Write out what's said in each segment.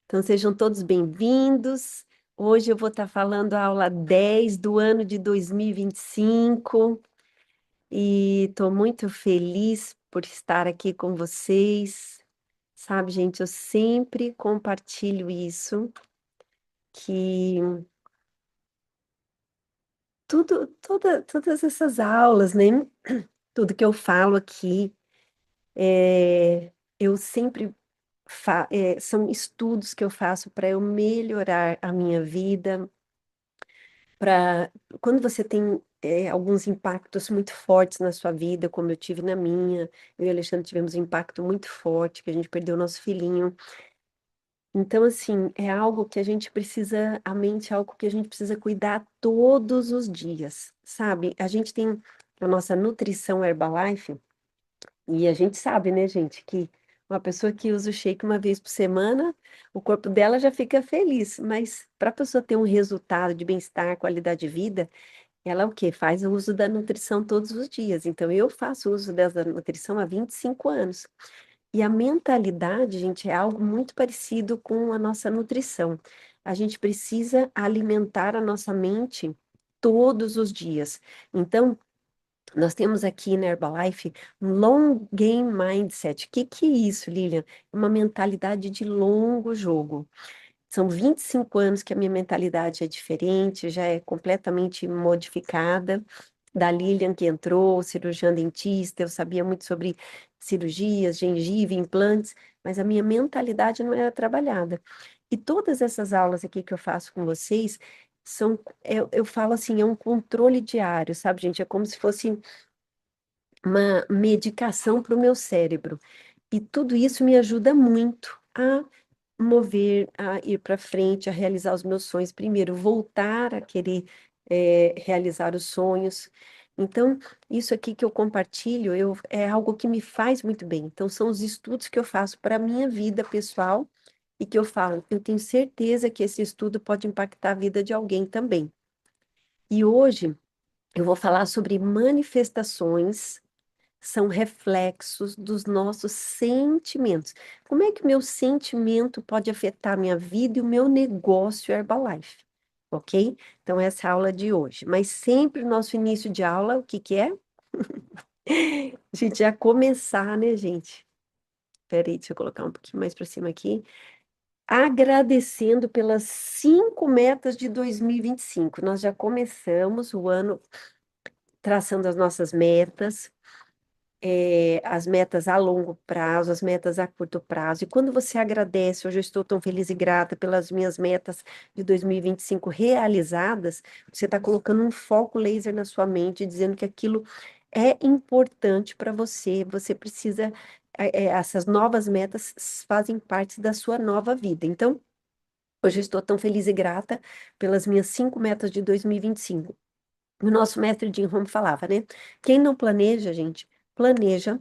Então, sejam todos bem-vindos. Hoje eu vou estar falando a aula 10 do ano de 2025 e estou muito feliz por estar aqui com vocês. Sabe, gente, eu sempre compartilho isso, que todas essas aulas, né? Tudo que eu falo aqui, eu sempre são estudos que eu faço para eu melhorar a minha vida, para quando você tem alguns impactos muito fortes na sua vida, como eu tive na minha, eu e o Alexandre tivemos um impacto muito forte, que a gente perdeu nosso filhinho. Então, assim, é algo que a gente precisa, a mente é algo que a gente precisa cuidar todos os dias, sabe? A gente tem a nossa nutrição Herbalife, e a gente sabe, né, gente, que uma pessoa que usa o shake uma vez por semana, o corpo dela já fica feliz, mas para a pessoa ter um resultado de bem-estar, qualidade de vida, ela o quê? Faz o uso da nutrição todos os dias. Então, eu faço uso dessa nutrição há 25 anos. E a mentalidade, gente, é algo muito parecido com a nossa nutrição. A gente precisa alimentar a nossa mente todos os dias. Então, nós temos aqui na Herbalife um long game mindset. O que é isso, Lilian? É uma mentalidade de longo jogo. São 25 anos que a minha mentalidade é diferente, já é completamente modificada. Da Lilian que entrou, cirurgiã dentista, eu sabia muito sobre cirurgias, gengiva, implantes, mas a minha mentalidade não era trabalhada. E todas essas aulas aqui que eu faço com vocês são, eu falo assim, é um controle diário, sabe, gente? É como se fosse uma medicação para o meu cérebro. E tudo isso me ajuda muito a mover, a ir para frente, a realizar os meus sonhos. Primeiro, voltar a querer realizar os sonhos. Então, isso aqui que eu compartilho, é algo que me faz muito bem. Então, são os estudos que eu faço para a minha vida pessoal e que eu falo, eu tenho certeza que esse estudo pode impactar a vida de alguém também. E hoje eu vou falar sobre manifestações são reflexos dos nossos sentimentos. Como é que o meu sentimento pode afetar a minha vida e o meu negócio Herbalife? Ok? Então, essa é a aula de hoje. Mas sempre o nosso início de aula, o que que é? A gente já começar, né, gente? Peraí, deixa eu colocar um pouquinho mais para cima aqui. Agradecendo pelas 5 metas de 2025. Nós já começamos o ano traçando as nossas metas, as metas a longo prazo, as metas a curto prazo. E quando você agradece, hoje eu estou tão feliz e grata pelas minhas metas de 2025 realizadas, você está colocando um foco laser na sua mente, dizendo que aquilo é importante para você, você precisa, essas novas metas fazem parte da sua nova vida. Então, hoje eu estou tão feliz e grata pelas minhas 5 metas de 2025. O nosso mestre Jim Rohn falava, né? Quem não planeja, gente, planeja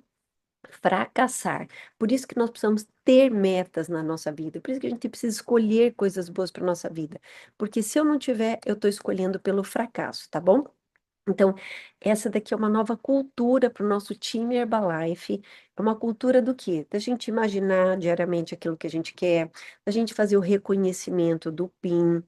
fracassar. Por isso que nós precisamos ter metas na nossa vida. Por isso que a gente precisa escolher coisas boas para nossa vida. Porque se eu não tiver, eu estou escolhendo pelo fracasso, tá bom? Então, essa daqui é uma nova cultura para o nosso time Herbalife. É uma cultura do quê? Da gente imaginar diariamente aquilo que a gente quer, da gente fazer o reconhecimento do PIN,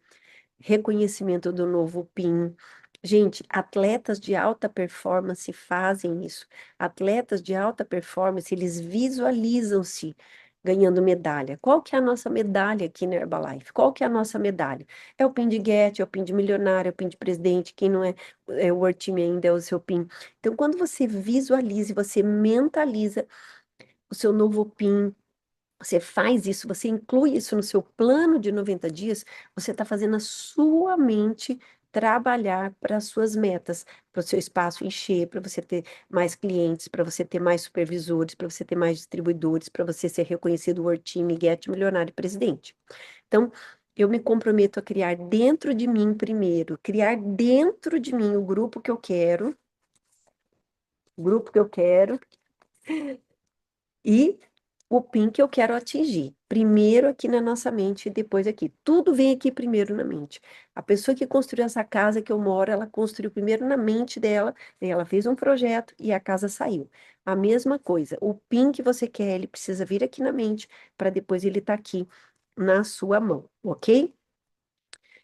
reconhecimento do novo PIN. Gente, atletas de alta performance fazem isso. Atletas de alta performance, eles visualizam-se ganhando medalha. Qual que é a nossa medalha aqui na Herbalife? Qual que é a nossa medalha? É o PIN de Get, é o PIN de milionário, é o PIN de presidente, quem não é o World Team ainda é o seu PIN. Então, quando você visualiza e você mentaliza o seu novo PIN, você faz isso, você inclui isso no seu plano de 90 dias, você está fazendo a sua mente trabalhar para as suas metas, para o seu espaço encher, para você ter mais clientes, para você ter mais supervisores, para você ter mais distribuidores, para você ser reconhecido World Team, Get Milionário e Presidente. Então, eu me comprometo a criar dentro de mim primeiro, criar dentro de mim o grupo que eu quero, e o PIN que eu quero atingir. Primeiro aqui na nossa mente e depois aqui. Tudo vem aqui primeiro na mente. A pessoa que construiu essa casa que eu moro, ela construiu primeiro na mente dela, daí ela fez um projeto e a casa saiu. A mesma coisa. O PIN que você quer, ele precisa vir aqui na mente para depois ele estar aqui na sua mão, ok?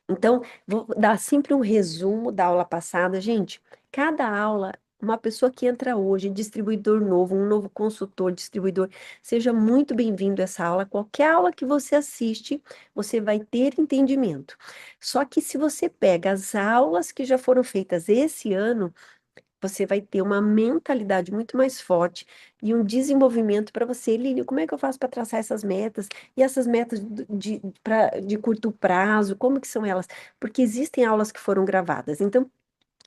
Então, vou dar sempre um resumo da aula passada. Gente, cada aula, uma pessoa que entra hoje, distribuidor novo, um novo consultor, distribuidor, seja muito bem-vindo a essa aula. Qualquer aula que você assiste, você vai ter entendimento. Só que se você pega as aulas que já foram feitas esse ano, você vai ter uma mentalidade muito mais forte e um desenvolvimento para você, Lili, como é que eu faço para traçar essas metas? E essas metas de curto prazo, como que são elas? Porque existem aulas que foram gravadas. Então,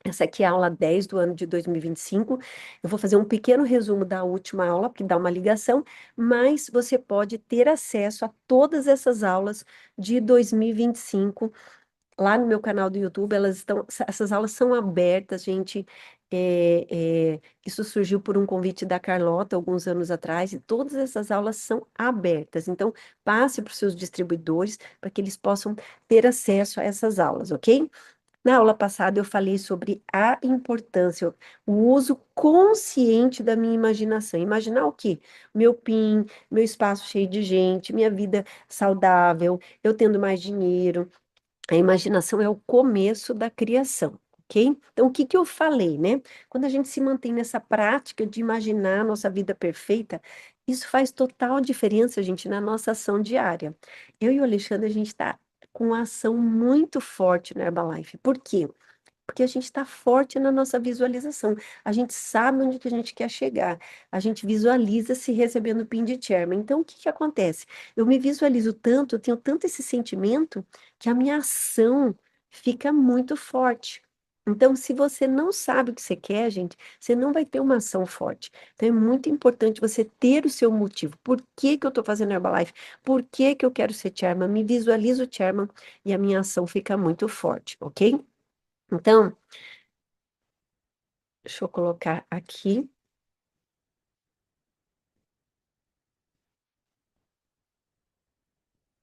essa aqui é a aula 10 do ano de 2025. Eu vou fazer um pequeno resumo da última aula, porque dá uma ligação, mas você pode ter acesso a todas essas aulas de 2025 lá no meu canal do YouTube. Essas aulas são abertas, gente. Isso surgiu por um convite da Carlota alguns anos atrás, e todas essas aulas são abertas. Então, passe para os seus distribuidores para que eles possam ter acesso a essas aulas, ok? Na aula passada eu falei sobre a importância, o uso consciente da minha imaginação. Imaginar o quê? Meu PIN, meu espaço cheio de gente, minha vida saudável, eu tendo mais dinheiro. A imaginação é o começo da criação, ok? Então, o que que eu falei, né? Quando a gente se mantém nessa prática de imaginar a nossa vida perfeita, isso faz total diferença, gente, na nossa ação diária. Eu e o Alexandre, a gente está com uma ação muito forte na Herbalife. Por quê? Porque a gente está forte na nossa visualização. A gente sabe onde que a gente quer chegar. A gente visualiza se recebendo o PIN de chairman. Então, o que que acontece? Eu me visualizo tanto, eu tenho tanto esse sentimento, que a minha ação fica muito forte. Então, se você não sabe o que você quer, gente, você não vai ter uma ação forte. Então, é muito importante você ter o seu motivo. Por que que eu estou fazendo Herbalife? Por que que eu quero ser chairman? Me visualizo chairman e a minha ação fica muito forte, ok? Então, deixa eu colocar aqui.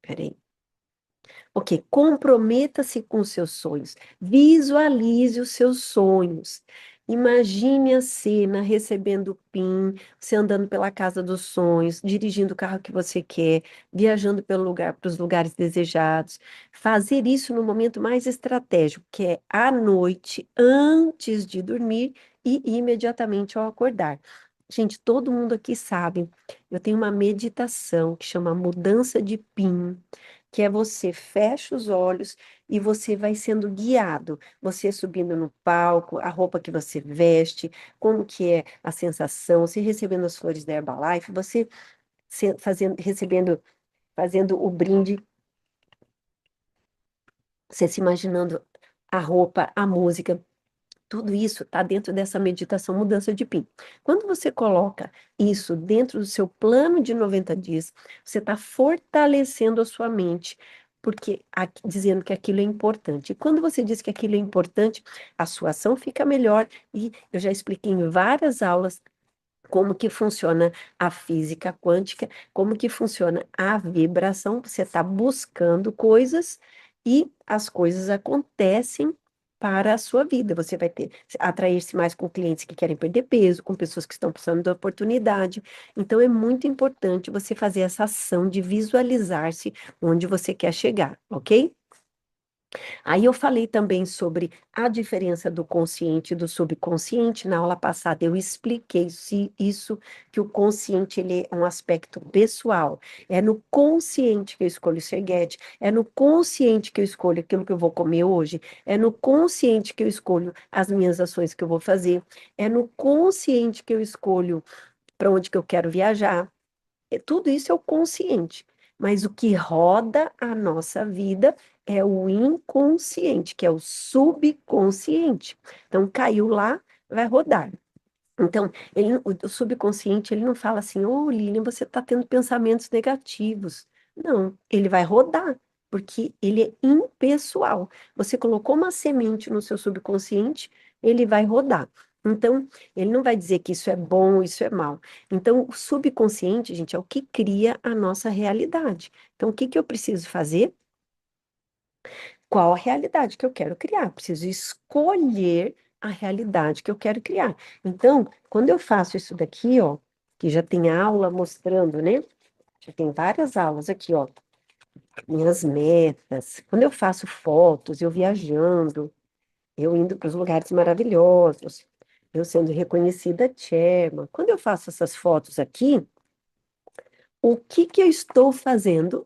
Peraí. Ok, comprometa-se com os seus sonhos. Visualize os seus sonhos. Imagine a cena recebendo o PIN, você andando pela casa dos sonhos, dirigindo o carro que você quer, viajando pelo lugar, para os lugares desejados. Fazer isso no momento mais estratégico, que é à noite, antes de dormir e imediatamente ao acordar. Gente, todo mundo aqui sabe, eu tenho uma meditação que chama mudança de PIN, que é você fecha os olhos e você vai sendo guiado, você subindo no palco, a roupa que você veste, como que é a sensação, você recebendo as flores da Herbalife, você fazendo o brinde, você se imaginando a roupa, a música. Tudo isso está dentro dessa meditação mudança de PIN. Quando você coloca isso dentro do seu plano de 90 dias, você está fortalecendo a sua mente, porque dizendo que aquilo é importante. E quando você diz que aquilo é importante, a sua ação fica melhor. E eu já expliquei em várias aulas como que funciona a física quântica, como que funciona a vibração. Você está buscando coisas e as coisas acontecem para a sua vida. Você vai ter atrair-se mais com clientes que querem perder peso, com pessoas que estão precisando de oportunidade. Então é muito importante você fazer essa ação de visualizar-se onde você quer chegar, ok? Aí eu falei também sobre a diferença do consciente e do subconsciente. Na aula passada eu expliquei se isso, que o consciente ele é um aspecto pessoal. É no consciente que eu escolho ser guete, é no consciente que eu escolho aquilo que eu vou comer hoje, é no consciente que eu escolho as minhas ações que eu vou fazer, é no consciente que eu escolho para onde que eu quero viajar. Tudo isso é o consciente, mas o que roda a nossa vida é o inconsciente, que é o subconsciente. Então, caiu lá, vai rodar. Então, o subconsciente, ele não fala assim, ô Lilian, você está tendo pensamentos negativos. Não, ele vai rodar, porque ele é impessoal. Você colocou uma semente no seu subconsciente, ele vai rodar. Então, ele não vai dizer que isso é bom, isso é mal. Então, o subconsciente, gente, é o que cria a nossa realidade. Então, o que que eu preciso fazer? Qual a realidade que eu quero criar? Preciso escolher a realidade que eu quero criar. Então, quando eu faço isso daqui, ó, que já tem aula mostrando, né? Já tem várias aulas aqui, ó, minhas metas. Quando eu faço fotos, eu viajando, eu indo para os lugares maravilhosos, eu sendo reconhecida chairman. Quando eu faço essas fotos aqui, o que que eu estou fazendo?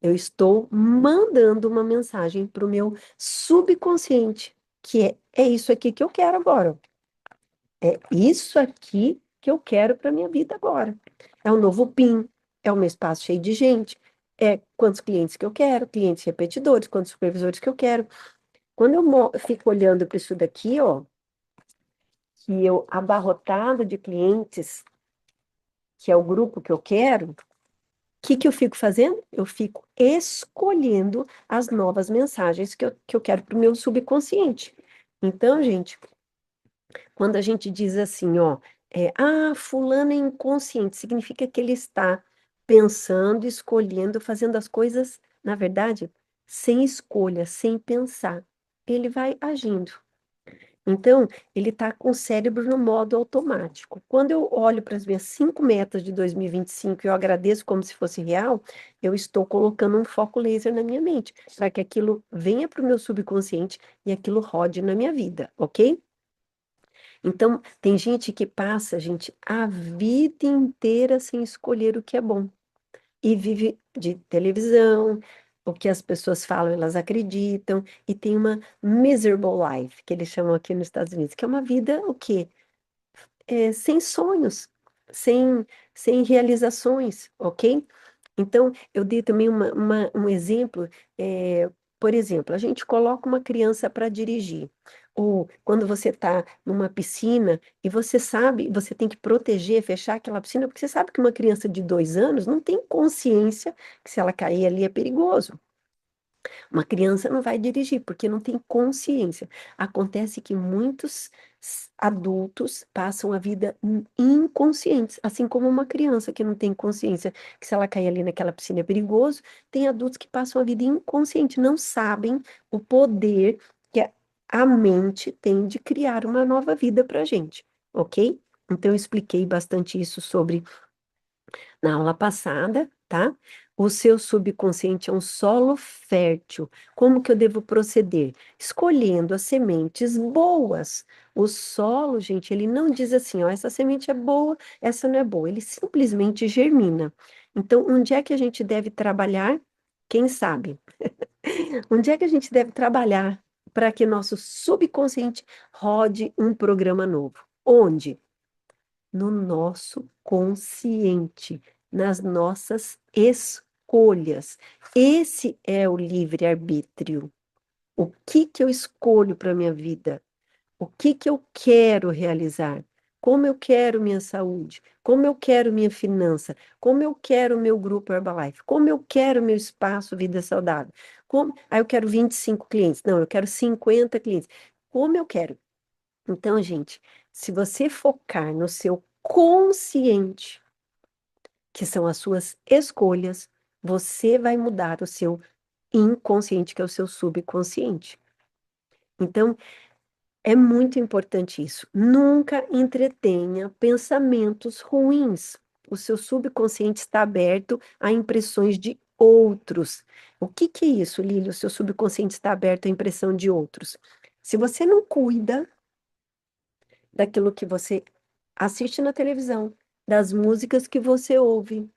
Eu estou mandando uma mensagem para o meu subconsciente, que é isso aqui que eu quero agora. É isso aqui que eu quero para minha vida agora. É um novo PIN, é o meu espaço cheio de gente, é quantos clientes que eu quero, clientes repetidores, quantos supervisores que eu quero. Quando eu fico olhando para isso daqui, ó, que eu abarrotado de clientes, que é o grupo que eu quero, o que que eu fico fazendo? Eu fico escolhendo as novas mensagens que eu quero para o meu subconsciente. Então, gente, quando a gente diz assim, ó, fulano é inconsciente, significa que ele está pensando, escolhendo, fazendo as coisas, na verdade, sem escolha, sem pensar. Ele vai agindo. Então, ele está com o cérebro no modo automático. Quando eu olho para as minhas 5 metas de 2025 e eu agradeço como se fosse real, eu estou colocando um foco laser na minha mente, para que aquilo venha para o meu subconsciente e aquilo rode na minha vida, ok? Então, tem gente que passa, gente, a vida inteira sem escolher o que é bom e vive de televisão, o que as pessoas falam, elas acreditam, e tem uma miserable life, que eles chamam aqui nos Estados Unidos, que é uma vida, o quê? Sem sonhos, sem, sem realizações, ok? Então, eu dei também um exemplo, por exemplo, a gente coloca uma criança para dirigir, ou quando você está numa piscina e você sabe, você tem que proteger, fechar aquela piscina, porque você sabe que uma criança de 2 anos não tem consciência que se ela cair ali é perigoso. Uma criança não vai dirigir porque não tem consciência. Acontece que muitos adultos passam a vida inconscientes, assim como uma criança que não tem consciência que se ela cair ali naquela piscina é perigoso. Tem adultos que passam a vida inconsciente, não sabem o poder que a mente tem de criar uma nova vida para a gente, ok? Então, eu expliquei bastante isso sobre na aula passada, tá? O seu subconsciente é um solo fértil. Como que eu devo proceder? Escolhendo as sementes boas. O solo, gente, ele não diz assim, ó, essa semente é boa, essa não é boa. Ele simplesmente germina. Então, onde é que a gente deve trabalhar? Quem sabe? Onde é que a gente deve trabalhar para que nosso subconsciente rode um programa novo? Onde? No nosso consciente, nas nossas escolhas. Esse é o livre-arbítrio. O que que eu escolho para minha vida? O que que eu quero realizar? Como eu quero minha saúde? Como eu quero minha finança? Como eu quero meu grupo Herbalife? Como eu quero meu espaço Vida Saudável? Eu quero 25 clientes. Não, eu quero 50 clientes. Como eu quero? Então, gente, se você focar no seu consciente, que são as suas escolhas, você vai mudar o seu inconsciente, que é o seu subconsciente. Então, é muito importante isso. Nunca entretenha pensamentos ruins. O seu subconsciente está aberto a impressões de outros. O que que é isso, Lília? O seu subconsciente está aberto à impressão de outros. Se você não cuida daquilo que você assiste na televisão, das músicas que você ouve,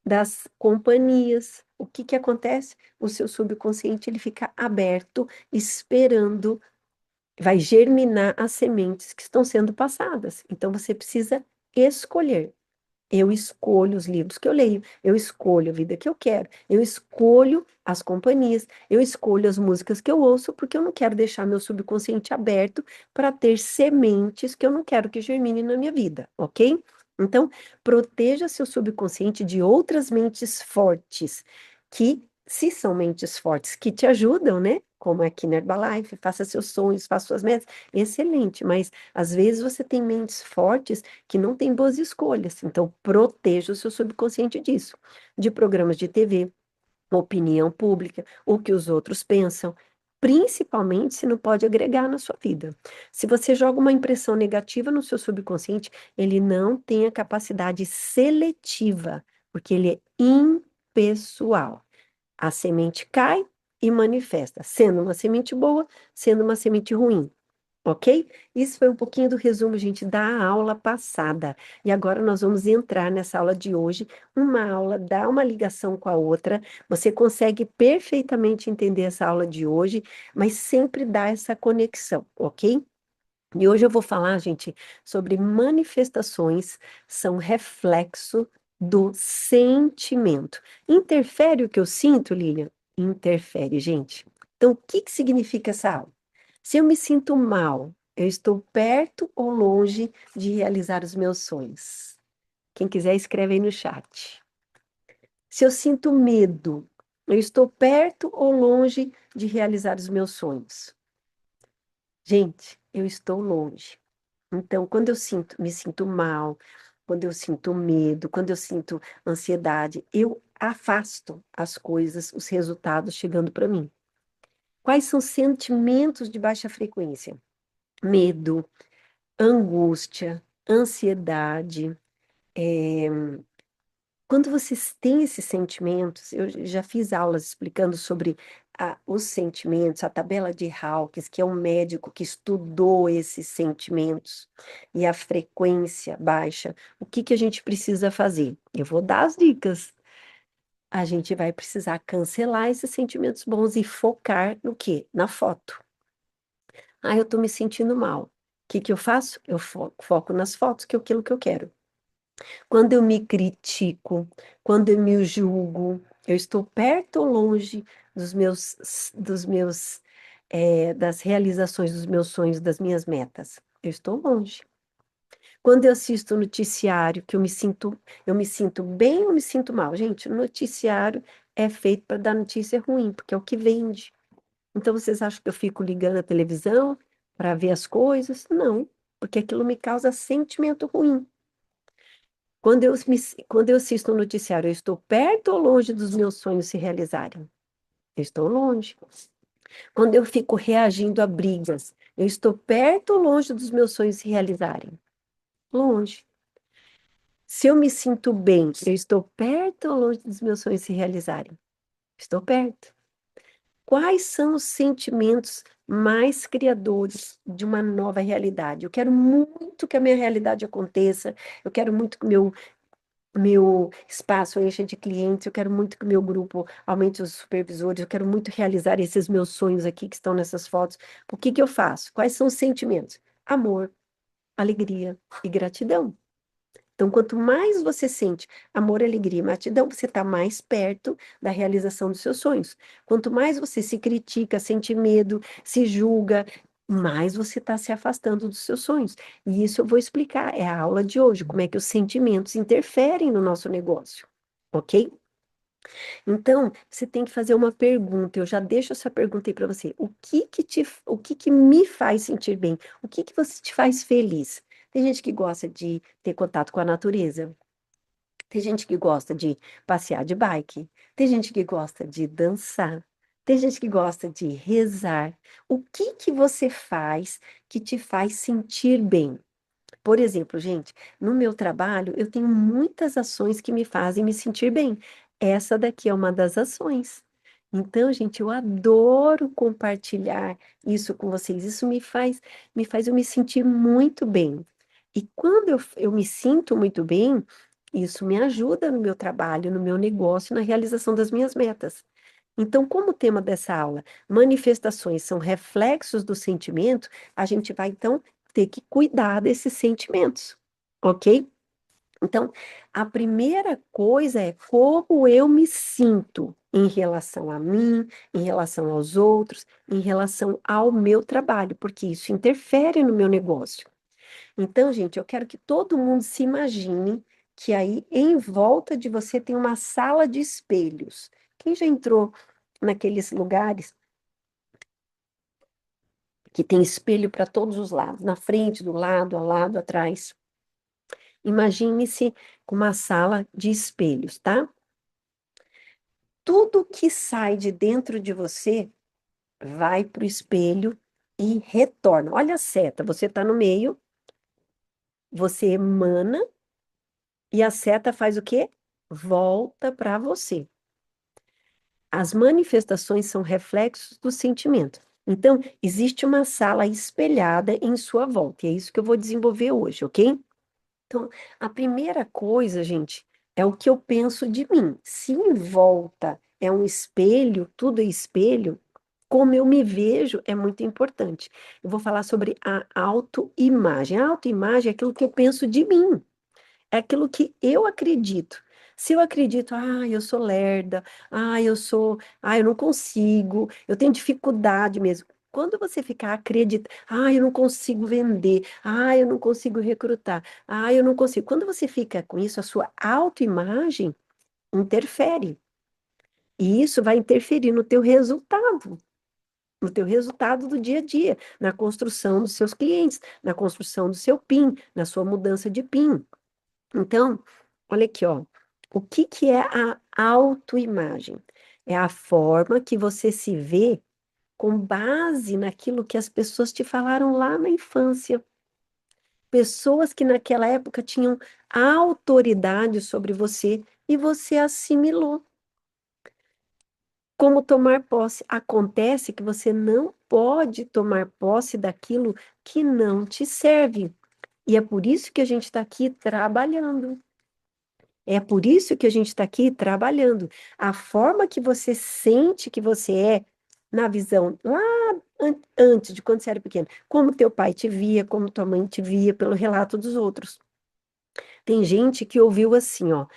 das companhias. O que que acontece? O seu subconsciente ele fica aberto, esperando, vai germinar as sementes que estão sendo passadas. Então você precisa escolher. Eu escolho os livros que eu leio, eu escolho a vida que eu quero, eu escolho as companhias, eu escolho as músicas que eu ouço, porque eu não quero deixar meu subconsciente aberto para ter sementes que eu não quero que germine na minha vida, ok? Então, proteja seu subconsciente de outras mentes fortes, que, se são mentes fortes que te ajudam, né? como aqui na Herbalife, faça seus sonhos, faça suas metas, excelente, mas às vezes você tem mentes fortes que não têm boas escolhas, então proteja o seu subconsciente disso, de programas de TV, opinião pública, o que os outros pensam, principalmente se não pode agregar na sua vida. Se você joga uma impressão negativa no seu subconsciente, ele não tem a capacidade seletiva, porque ele é impessoal. A semente cai e manifesta, sendo uma semente boa, sendo uma semente ruim. Ok? Isso foi um pouquinho do resumo, gente, da aula passada. E agora nós vamos entrar nessa aula de hoje. Uma aula dá uma ligação com a outra. Você consegue perfeitamente entender essa aula de hoje, mas sempre dá essa conexão, ok? E hoje eu vou falar, gente, sobre manifestações, são reflexo do sentimento. Interfere o que eu sinto, Lilian? Interfere, gente. Então, o que que significa essa aula? Se eu me sinto mal, eu estou perto ou longe de realizar os meus sonhos? Quem quiser, escreve aí no chat. Se eu sinto medo, eu estou perto ou longe de realizar os meus sonhos? Gente, eu estou longe. Então, quando eu me sinto mal, quando eu sinto medo, quando eu sinto ansiedade, eu afasto as coisas, os resultados chegando para mim. Quais são sentimentos de baixa frequência? Medo, angústia, ansiedade. eh, Quando vocês têm esses sentimentos, eu já fiz aulas explicando sobre os sentimentos, a tabela de Hawkins, que é um médico que estudou esses sentimentos e a frequência baixa. O que que a gente precisa fazer? Eu vou dar as dicas. A gente vai precisar cancelar esses sentimentos bons e focar no quê? Na foto. Ah, eu estou me sentindo mal. O que que eu faço? Eu foco nas fotos, que é aquilo que eu quero. Quando eu me critico, quando eu me julgo, eu estou perto ou longe das realizações dos meus sonhos, das minhas metas? Eu estou longe. Quando eu assisto o noticiário, eu me sinto bem ou me sinto mal? Gente, o noticiário é feito para dar notícia ruim, porque é o que vende. Então, vocês acham que eu fico ligando a televisão para ver as coisas? Não, porque aquilo me causa sentimento ruim. Quando eu assisto um noticiário, eu estou perto ou longe dos meus sonhos se realizarem? Eu estou longe. Quando eu fico reagindo a brigas, eu estou perto ou longe dos meus sonhos se realizarem? Longe. Se eu me sinto bem, eu estou perto ou longe dos meus sonhos se realizarem? Estou perto. Quais são os sentimentos mais criadores de uma nova realidade? Eu quero muito que a minha realidade aconteça, eu quero muito que meu espaço encha de clientes, eu quero muito que o meu grupo aumente os supervisores, eu quero muito realizar esses meus sonhos aqui que estão nessas fotos. O que que eu faço? Quais são os sentimentos? Amor, alegria e gratidão. Então, quanto mais você sente amor, alegria e gratidão, você está mais perto da realização dos seus sonhos. Quanto mais você se critica, sente medo, se julga, mais você está se afastando dos seus sonhos. E isso eu vou explicar, é a aula de hoje, como é que os sentimentos interferem no nosso negócio, ok? Então, você tem que fazer uma pergunta. Eu já deixo essa pergunta aí para você. O que que me faz sentir bem? O que você te faz feliz? Tem gente que gosta de ter contato com a natureza. Tem gente que gosta de passear de bike. Tem gente que gosta de dançar. Tem gente que gosta de rezar. O que que você faz que te faz sentir bem? Por exemplo, gente, no meu trabalho, eu tenho muitas ações que me fazem me sentir bem. Essa daqui é uma das ações. Então, gente, eu adoro compartilhar isso com vocês. Isso me faz eu me sentir muito bem. E quando eu me sinto muito bem, isso me ajuda no meu trabalho, no meu negócio, na realização das minhas metas. Então, como o tema dessa aula, manifestações são reflexos do sentimento, a gente vai então ter que cuidar desses sentimentos, ok? Então, a primeira coisa é como eu me sinto em relação a mim, em relação aos outros, em relação ao meu trabalho, porque isso interfere no meu negócio. Então, gente, eu quero que todo mundo se imagine que aí em volta de você tem uma sala de espelhos. Quem já entrou naqueles lugares que tem espelho para todos os lados, na frente, do lado, ao lado, atrás. Imagine-se com uma sala de espelhos, tá? Tudo que sai de dentro de você vai para o espelho e retorna. Olha a seta, você está no meio, você emana e a seta faz o quê? Volta para você. As manifestações são reflexos do sentimento. Então, existe uma sala espelhada em sua volta, e é isso que eu vou desenvolver hoje, ok? Então, a primeira coisa, gente, é o que eu penso de mim. Se em volta é um espelho, tudo é espelho, como eu me vejo é muito importante. Eu vou falar sobre a autoimagem. A autoimagem é aquilo que eu penso de mim. É aquilo que eu acredito. Se eu acredito, eu sou lerda, eu não consigo, eu tenho dificuldade mesmo. Quando você ficar acreditando, eu não consigo vender, eu não consigo recrutar, eu não consigo. Quando você fica com isso, a sua autoimagem interfere. E isso vai interferir no teu resultado do dia a dia, na construção dos seus clientes, na construção do seu PIN, na sua mudança de PIN. Então, olha aqui, ó. O que que é a autoimagem? É a forma que você se vê com base naquilo que as pessoas te falaram lá na infância. Pessoas que naquela época tinham autoridade sobre você e você assimilou. Como tomar posse? Acontece que você não pode tomar posse daquilo que não te serve. E é por isso que a gente está aqui trabalhando. É por isso que a gente está aqui trabalhando. A forma que você sente que você é, na visão lá antes de quando você era pequeno, como teu pai te via, como tua mãe te via, pelo relato dos outros. Tem gente que ouviu assim, ó,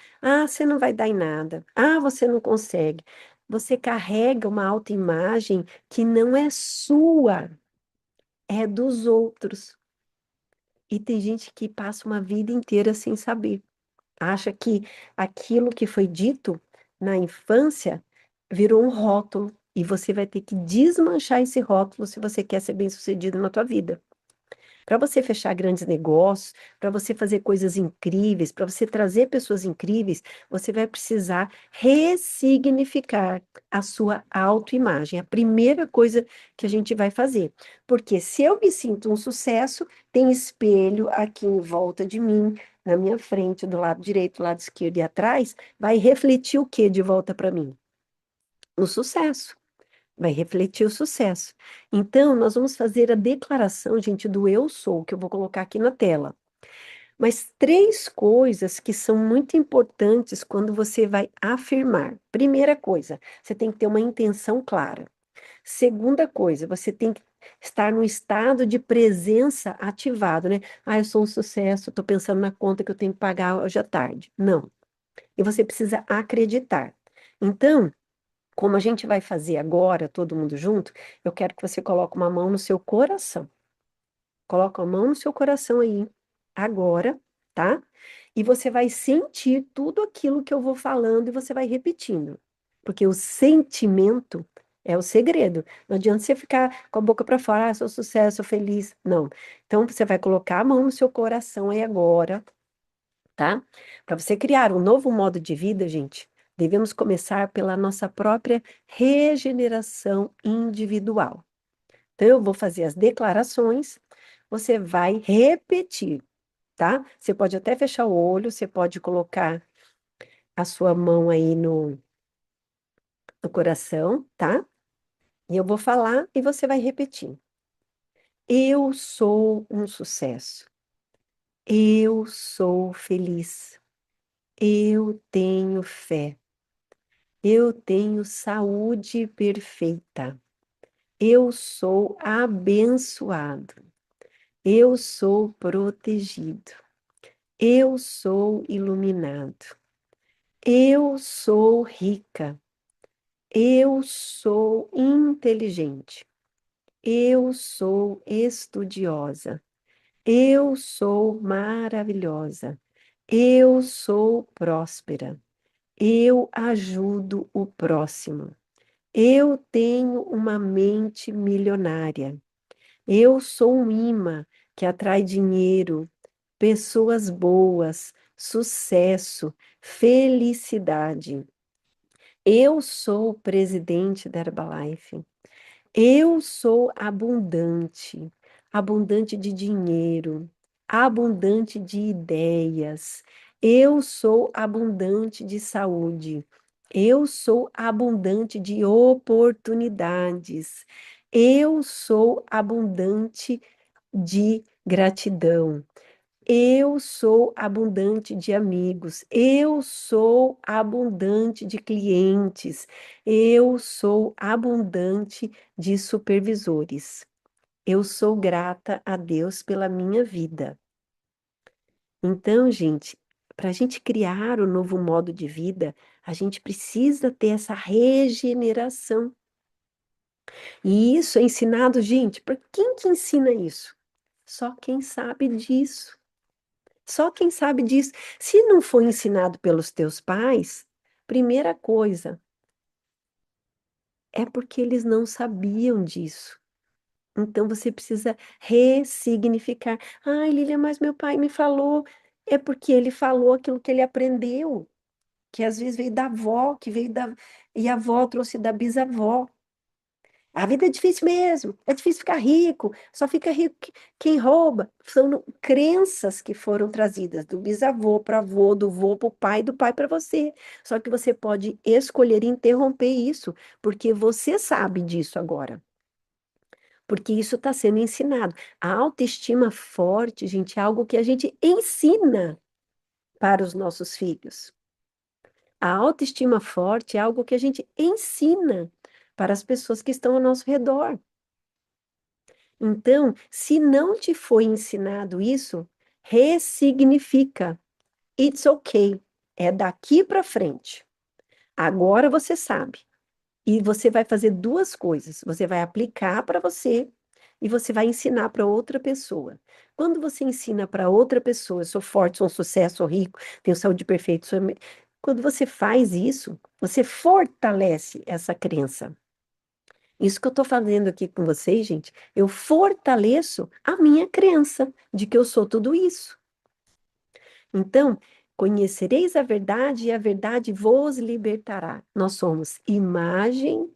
você não vai dar em nada, você não consegue. Você carrega uma autoimagem que não é sua, é dos outros. E tem gente que passa uma vida inteira sem saber. Acha que aquilo que foi dito na infância virou um rótulo e você vai ter que desmanchar esse rótulo se você quer ser bem-sucedido na tua vida. Para você fechar grandes negócios, para você fazer coisas incríveis, para você trazer pessoas incríveis, você vai precisar ressignificar a sua autoimagem. A primeira coisa que a gente vai fazer. Porque se eu me sinto um sucesso, tem espelho aqui em volta de mim, na minha frente, do lado direito, do lado esquerdo e atrás, vai refletir o que de volta para mim? O sucesso. Vai refletir o sucesso. Então, nós vamos fazer a declaração, gente, do eu sou, que eu vou colocar aqui na tela. Mas três coisas que são muito importantes quando você vai afirmar. Primeira coisa, você tem que ter uma intenção clara. Segunda coisa, você tem que estar no estado de presença ativado, né? Eu sou um sucesso, estou pensando na conta que eu tenho que pagar hoje à tarde. Não. E você precisa acreditar. Então, como a gente vai fazer agora, todo mundo junto, eu quero que você coloque uma mão no seu coração. Coloca a mão no seu coração aí, agora, tá? E você vai sentir tudo aquilo que eu vou falando e você vai repetindo. Porque o sentimento é o segredo. Não adianta você ficar com a boca para fora, sou sucesso, sou feliz. Não. Então você vai colocar a mão no seu coração aí agora, tá? Para você criar um novo modo de vida, gente, devemos começar pela nossa própria regeneração individual. Então, eu vou fazer as declarações, você vai repetir, tá? Você pode até fechar o olho, você pode colocar a sua mão aí no coração, tá? E eu vou falar e você vai repetir. Eu sou um sucesso. Eu sou feliz. Eu tenho fé. Eu tenho saúde perfeita. Eu sou abençoado. Eu sou protegido. Eu sou iluminado. Eu sou rica. Eu sou inteligente. Eu sou estudiosa. Eu sou maravilhosa. Eu sou próspera. Eu ajudo o próximo. Eu tenho uma mente milionária. Eu sou um imã que atrai dinheiro, pessoas boas, sucesso, felicidade. Eu sou o presidente da Herbalife. Eu sou abundante, abundante de dinheiro, abundante de ideias. Eu sou abundante de saúde. Eu sou abundante de oportunidades. Eu sou abundante de gratidão. Eu sou abundante de amigos, eu sou abundante de clientes, eu sou abundante de supervisores. Eu sou grata a Deus pela minha vida. Então, gente, para a gente criar o novo modo de vida, a gente precisa ter essa regeneração. E isso é ensinado, gente, por quem que ensina isso? Só quem sabe disso. Só quem sabe disso. Se não foi ensinado pelos teus pais, primeira coisa, é porque eles não sabiam disso. Então você precisa ressignificar. Ai, Lília, mas meu pai me falou. É porque ele falou aquilo que ele aprendeu, que às vezes veio da avó, que veio da. E a avó trouxe da bisavó. A vida é difícil mesmo, é difícil ficar rico, só fica rico quem rouba. São crenças que foram trazidas do bisavô para avô, do vô para o pai, do pai para você. Só que você pode escolher interromper isso, porque você sabe disso agora. Porque isso está sendo ensinado. A autoestima forte, gente, é algo que a gente ensina para os nossos filhos. A autoestima forte é algo que a gente ensina para as pessoas que estão ao nosso redor. Então, se não te foi ensinado isso, ressignifica. It's okay. É daqui para frente. Agora você sabe. E você vai fazer duas coisas. Você vai aplicar para você e você vai ensinar para outra pessoa. Quando você ensina para outra pessoa, eu sou forte, sou um sucesso, sou rico, tenho saúde perfeita, quando você faz isso, você fortalece essa crença. Isso que eu estou fazendo aqui com vocês, gente, eu fortaleço a minha crença de que eu sou tudo isso. Então, conhecereis a verdade e a verdade vos libertará. Nós somos imagem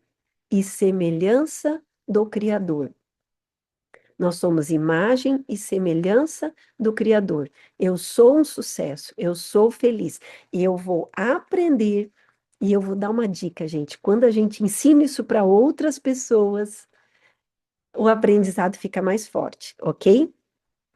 e semelhança do Criador. Nós somos imagem e semelhança do Criador. Eu sou um sucesso, eu sou feliz. E eu vou aprender, e eu vou dar uma dica, gente. Quando a gente ensina isso para outras pessoas, o aprendizado fica mais forte, ok?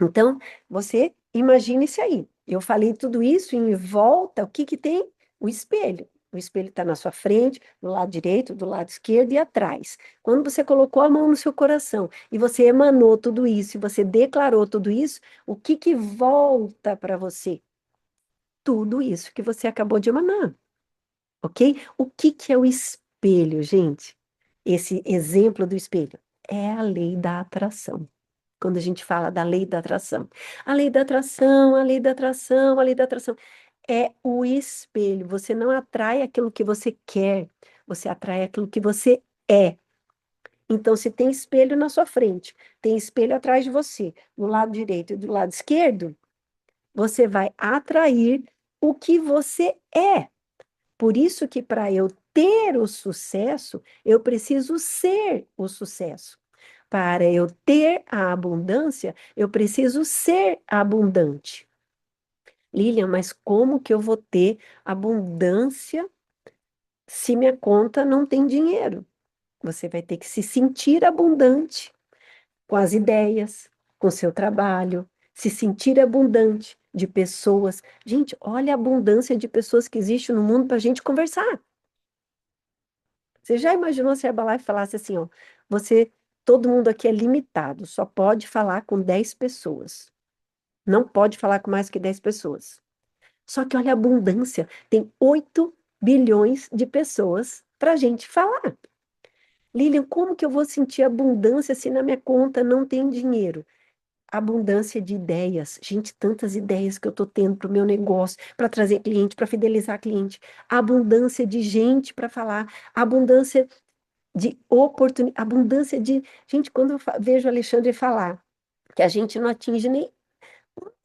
Então, você imagine isso aí. Eu falei tudo isso e em volta, o que que tem? O espelho. O espelho está na sua frente, do lado direito, do lado esquerdo e atrás. Quando você colocou a mão no seu coração e você emanou tudo isso, e você declarou tudo isso, o que que volta para você? Tudo isso que você acabou de emanar, ok? O que que é o espelho, gente? Esse exemplo do espelho é a lei da atração. Quando a gente fala da lei da atração. A lei da atração, a lei da atração, a lei da atração. É o espelho. Você não atrai aquilo que você quer, você atrai aquilo que você é. Então, se tem espelho na sua frente, tem espelho atrás de você, do lado direito e do lado esquerdo, você vai atrair o que você é. Por isso que para eu ter o sucesso, eu preciso ser o sucesso. Para eu ter a abundância, eu preciso ser abundante. Lilian, mas como que eu vou ter abundância se minha conta não tem dinheiro? Você vai ter que se sentir abundante com as ideias, com o seu trabalho, se sentir abundante de pessoas. Gente, olha a abundância de pessoas que existe no mundo para a gente conversar. Você já imaginou se a Herbalife falasse assim, ó, todo mundo aqui é limitado, só pode falar com 10 pessoas. Não pode falar com mais que 10 pessoas. Só que olha a abundância, tem 8 bilhões de pessoas para a gente falar. Lilian, como que eu vou sentir abundância se na minha conta não tem dinheiro? Abundância de ideias. Gente, tantas ideias que eu estou tendo para o meu negócio, para trazer cliente, para fidelizar cliente. Abundância de gente para falar. Abundância de oportunidade, abundância de... Gente, quando eu vejo o Alexandre falar que a gente não atinge nem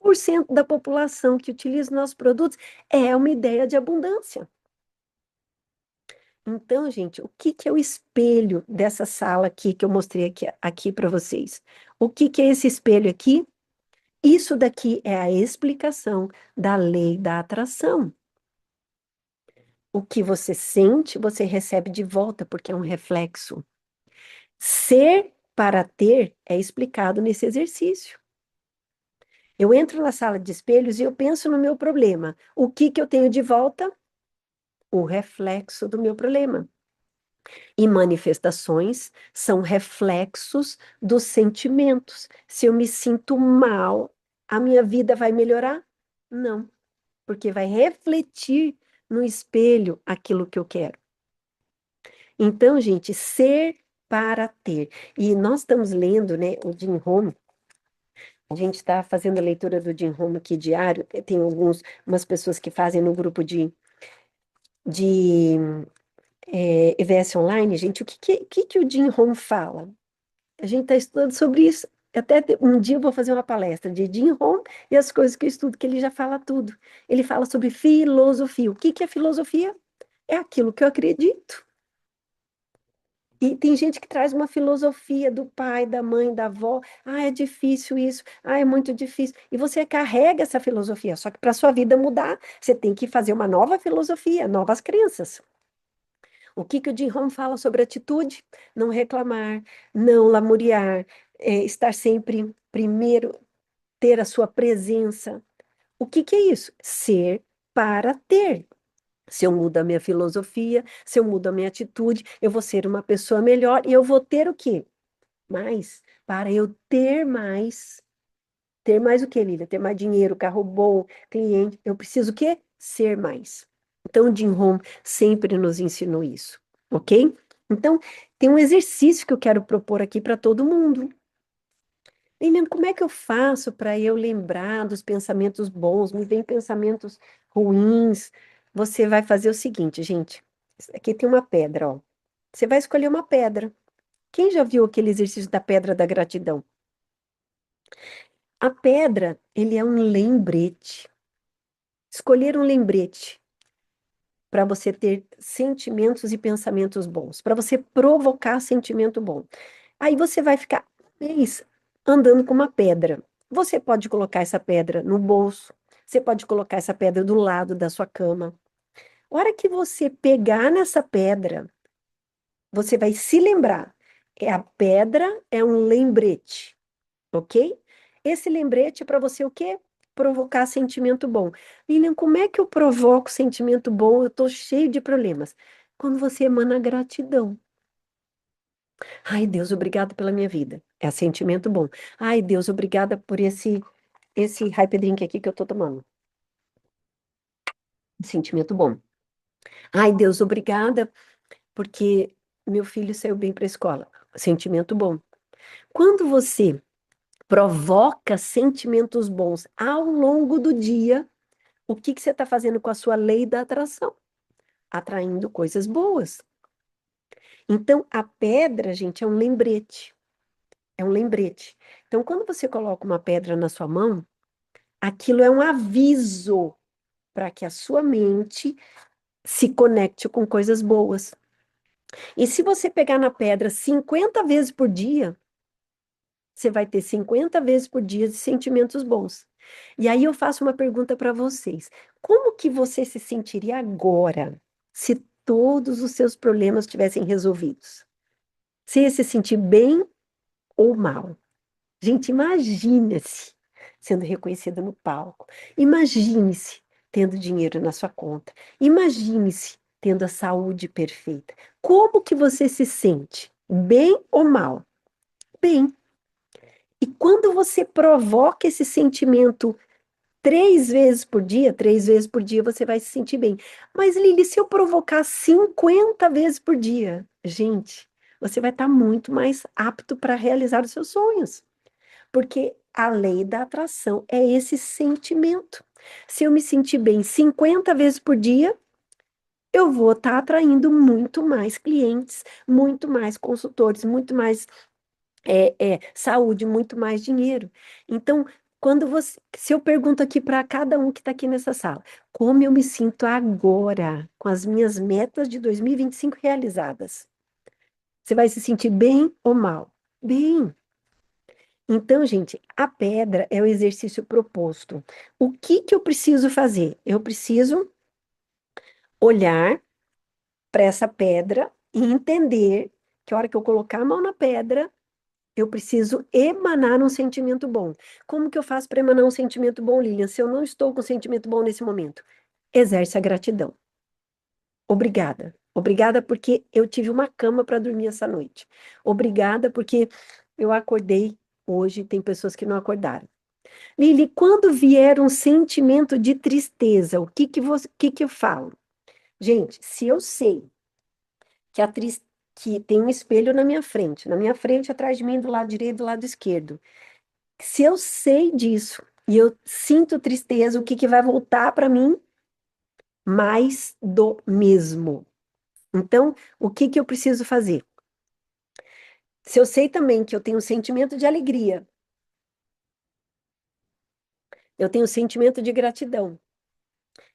1% da população que utiliza os nossos produtos, é uma ideia de abundância. Então, gente, o que que é o espelho dessa sala aqui que eu mostrei aqui para vocês? O que que é esse espelho aqui? Isso daqui é a explicação da lei da atração. O que você sente, você recebe de volta, porque é um reflexo. Ser para ter é explicado nesse exercício. Eu entro na sala de espelhos e eu penso no meu problema. O que que eu tenho de volta? O reflexo do meu problema. E manifestações são reflexos dos sentimentos. Se eu me sinto mal, a minha vida vai melhorar? Não, porque vai refletir no espelho aquilo que eu quero. Então, gente, ser para ter. E nós estamos lendo, né, o Jim Rohn. A gente está fazendo a leitura do Jim Rohn aqui diário. Tem umas pessoas que fazem no grupo de EVS Online. Gente, o que o Jim Rohn fala? A gente está estudando sobre isso. Um dia eu vou fazer uma palestra de Jim Rohn e as coisas que eu estudo, que ele já fala tudo. Ele fala sobre filosofia. O que que é filosofia? É aquilo que eu acredito. E tem gente que traz uma filosofia do pai, da mãe, da avó. Ah, é difícil isso. Ah, é muito difícil. E você carrega essa filosofia. Só que para sua vida mudar, você tem que fazer uma nova filosofia, novas crenças. O que que o Jim Rohn fala sobre atitude? Não reclamar, não lamuriar, estar sempre primeiro, ter a sua presença. O que que é isso? Ser para ter. Se eu mudo a minha filosofia, se eu mudo a minha atitude, eu vou ser uma pessoa melhor e eu vou ter o quê? Mais. Para eu ter mais. Ter mais o quê, Lívia? Ter mais dinheiro, carro bom, cliente. Eu preciso o quê? Ser mais. Então, o Jim Rohn sempre nos ensinou isso, ok? Então, tem um exercício que eu quero propor aqui para todo mundo. Lilian, como é que eu faço para eu lembrar dos pensamentos bons? Me vem pensamentos ruins. Você vai fazer o seguinte, gente. Aqui tem uma pedra, ó. Você vai escolher uma pedra. Quem já viu aquele exercício da pedra da gratidão? A pedra, ele é um lembrete. Escolher um lembrete para você ter sentimentos e pensamentos bons, para você provocar sentimento bom. Aí você vai ficar um mês andando com uma pedra. Você pode colocar essa pedra no bolso, você pode colocar essa pedra do lado da sua cama. A hora que você pegar nessa pedra, você vai se lembrar. A pedra é um lembrete, ok? Esse lembrete é para você o quê? Provocar sentimento bom. Lilian, como é que eu provoco sentimento bom? Eu estou cheio de problemas. Quando você emana gratidão. Ai, Deus, obrigado pela minha vida. É sentimento bom. Ai, Deus, obrigada por esse hype drink aqui que eu tô tomando. Sentimento bom. Ai, Deus, obrigada porque meu filho saiu bem para a escola. Sentimento bom. Quando você provoca sentimentos bons ao longo do dia, o que que você está fazendo com a sua lei da atração? Atraindo coisas boas. Então, a pedra, gente, é um lembrete. É um lembrete. Então, quando você coloca uma pedra na sua mão, aquilo é um aviso para que a sua mente se conecte com coisas boas. E se você pegar na pedra 50 vezes por dia, você vai ter 50 vezes por dia de sentimentos bons. E aí eu faço uma pergunta para vocês. Como que você se sentiria agora se todos os seus problemas tivessem resolvidos? Você ia se sentir bem ou mal? Gente, imagine-se sendo reconhecida no palco. Imagine-se tendo dinheiro na sua conta. Imagine-se tendo a saúde perfeita. Como que você se sente? Bem ou mal? Bem. E quando você provoca esse sentimento 3 vezes por dia você vai se sentir bem. Mas, Lili, se eu provocar 50 vezes por dia, gente, você vai estar muito mais apto para realizar os seus sonhos. Porque a lei da atração é esse sentimento. Se eu me sentir bem 50 vezes por dia, eu vou estar atraindo muito mais clientes, muito mais consultores, muito mais saúde, muito mais dinheiro. Então, se eu pergunto aqui para cada um que está aqui nessa sala, como eu me sinto agora com as minhas metas de 2025 realizadas? Você vai se sentir bem ou mal? Bem. Então, gente, a pedra é o exercício proposto. O que que eu preciso fazer? Eu preciso olhar para essa pedra e entender que a hora que eu colocar a mão na pedra, eu preciso emanar um sentimento bom. Como que eu faço para emanar um sentimento bom, Lilian, se eu não estou com um sentimento bom nesse momento? Exerce a gratidão. Obrigada. Obrigada porque eu tive uma cama para dormir essa noite. Obrigada porque eu acordei hoje, tem pessoas que não acordaram. Lili, quando vier um sentimento de tristeza, o que que eu falo? Gente, se eu sei que que tem um espelho na minha frente, atrás de mim, do lado direito, do lado esquerdo. Se eu sei disso e eu sinto tristeza, o que que vai voltar para mim? Mais do mesmo. Então, o que que eu preciso fazer? Se eu sei também que eu tenho um sentimento de alegria, eu tenho um sentimento de gratidão,